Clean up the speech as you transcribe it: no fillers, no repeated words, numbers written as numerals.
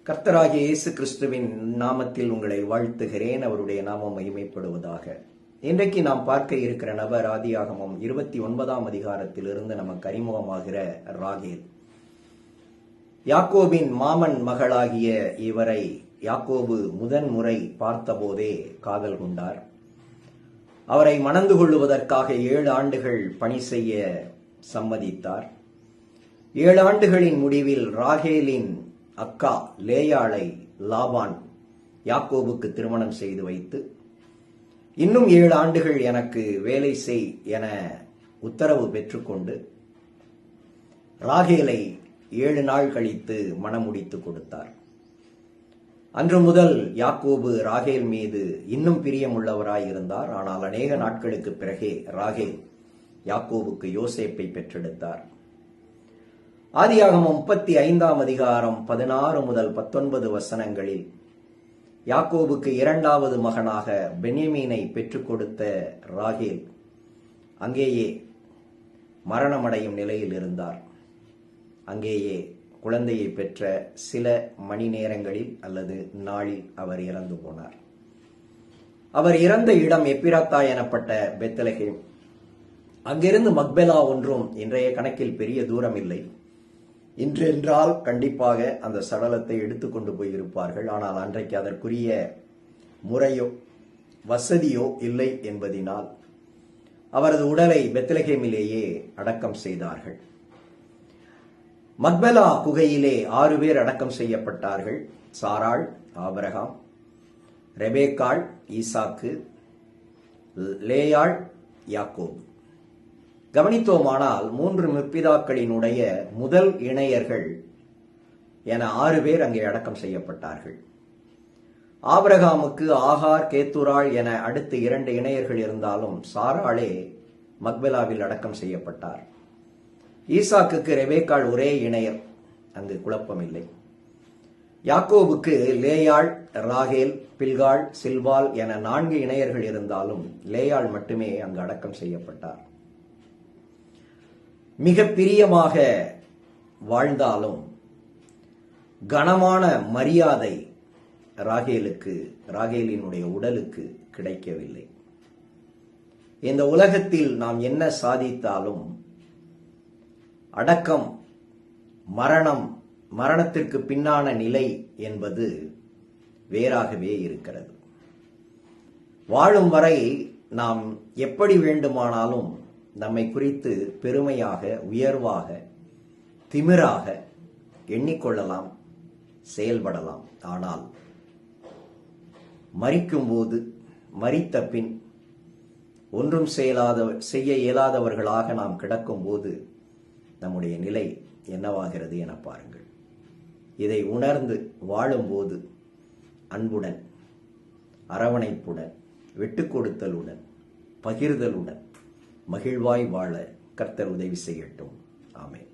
கர்த்தராகிய இயேசு கிறிஸ்துவின் நாமத்தில் உங்களை வாழ்த்துகிறேன். அவருடைய நாமம் மகிமைப்படுவதாக. இன்றைக்கு நாம் பார்க்க இருக்கிற நபர் ஆதியாகமம் 29ஆம் அதிகாரத்திலிருந்து நமக்கு அறிமுகமாகிற ராகேல். யாக்கோபின் மாமன் மகளாகிய இவரை யாக்கோபு முதன்முறை பார்த்தபோதே காதல் கொண்டார். அவரை மணந்து கொள்ளுவதற்காக 7 ஆண்டுகள் பணி செய்ய சம்மதித்தார். 7 ஆண்டுகளின் முடிவில் ராகேலின் அக்கா லேயாளை லாபான் யாக்கோபுக்கு திருமணம் செய்து வைத்து, இன்னும் 7 ஆண்டுகள் எனக்கு வேலை செய் என உத்தரவு பெற்றுக்கொண்டு ராகேலை 7 நாள் கழித்து மணமுடித்து கொடுத்தார். அன்று முதல் யாக்கோபு ராகேல் மீது இன்னும் பிரியமுள்ளவராய் இருந்தார். ஆனால் அநேக நாட்களுக்கு பிறகே ராகேல் யாக்கோபுக்கு யோசேப்பை பெற்றெடுத்தார். ஆதியாகமம் 35ஆம் அதிகாரம் 16 முதல் 19 வசனங்களில் யாக்கோபுக்கு 2வது மகனாக பென்யமீனை பெற்றுக் கொடுத்த ராகேல் அங்கேயே மரணமடையும் நிலையில் இருந்தார். அங்கேயே குழந்தையை பெற்ற சில மணி நேரங்களில் அல்லது நாளில் அவர் இறந்து போனார். அவர் இறந்த இடம் எப்பிராத்தா எனப்பட்ட பெத்லகேம். அங்கிருந்து மக்பெலா ஒன்றும் இன்றைய கணக்கில் பெரிய தூரம் இல்லை. இன்றென்றால் கண்டிப்பாக அந்த சடலத்தை எடுத்துக்கொண்டு போயிருப்பார்கள். ஆனால் அன்றைக்கு அதற்குரிய முறையோ வசதியோ இல்லை என்பதினால் அவரது உடலை பெத்லகேமிலேயே அடக்கம் செய்தார்கள். மக்பெலா குகையிலே 6 பேர் அடக்கம் செய்யப்பட்டார்கள். சாராள், ஆபிரகாம், ரெபேக்காள், ஈசாக்கு, லேயாள், யாக்கோபு. கவனித்தோமானால் 3 முற்பிதாக்களினுடைய முதல் இணையர்கள் என 6 பேர் அங்கே அடக்கம் செய்யப்பட்டார்கள். ஆபிரகாமுக்கு ஆகார், கேத்துராள் என அடுத்து 2 இணையர்கள் இருந்தாலும் சாராளே மக்பெலாவில் அடக்கம் செய்யப்பட்டார். ஈசாக்குக்கு ரெபேக்காள் ஒரே இணையர், அங்கு குழப்பமில்லை. யாக்கோபுக்கு லேயாள், ராகேல், பில்காள், சில்பால் என 4 இணையர்கள் இருந்தாலும் லேயாள் மட்டுமே அங்கு அடக்கம் செய்யப்பட்டார். மிக பிரியமாக வாழ்ந்தாலும் கனமான மரியாதை ராகேலினுடைய உடலுக்கு கிடைக்கவில்லை. இந்த உலகத்தில் நாம் என்ன சாதித்தாலும் அடக்கம், மரணத்திற்கு பின்னான நிலை என்பது வேறாகவே இருக்கிறது. வாழும் வரை நாம் எப்படி வேண்டுமானாலும் நம்மை குறித்து பெருமையாக, உயர்வாக, திமிராக எண்ணிக்கொள்ளலாம், செயல்படலாம். ஆனால் மரிக்கும்போது, மரித்த பின் ஒன்றும் செய்ய இயலாதவர்களாக நாம் கிடக்கும்போது நம்முடைய நிலை என்னவாகிறது என பாருங்கள். இதை உணர்ந்து வாழும்போது அன்புடன், அரவணைப்புடன், விட்டுக் கொடுத்தலுடன், பகிர்தலுடன் மகிழ்வாய் வாழ கர்த்தர் உதவி செய்யட்டும். ஆமென்.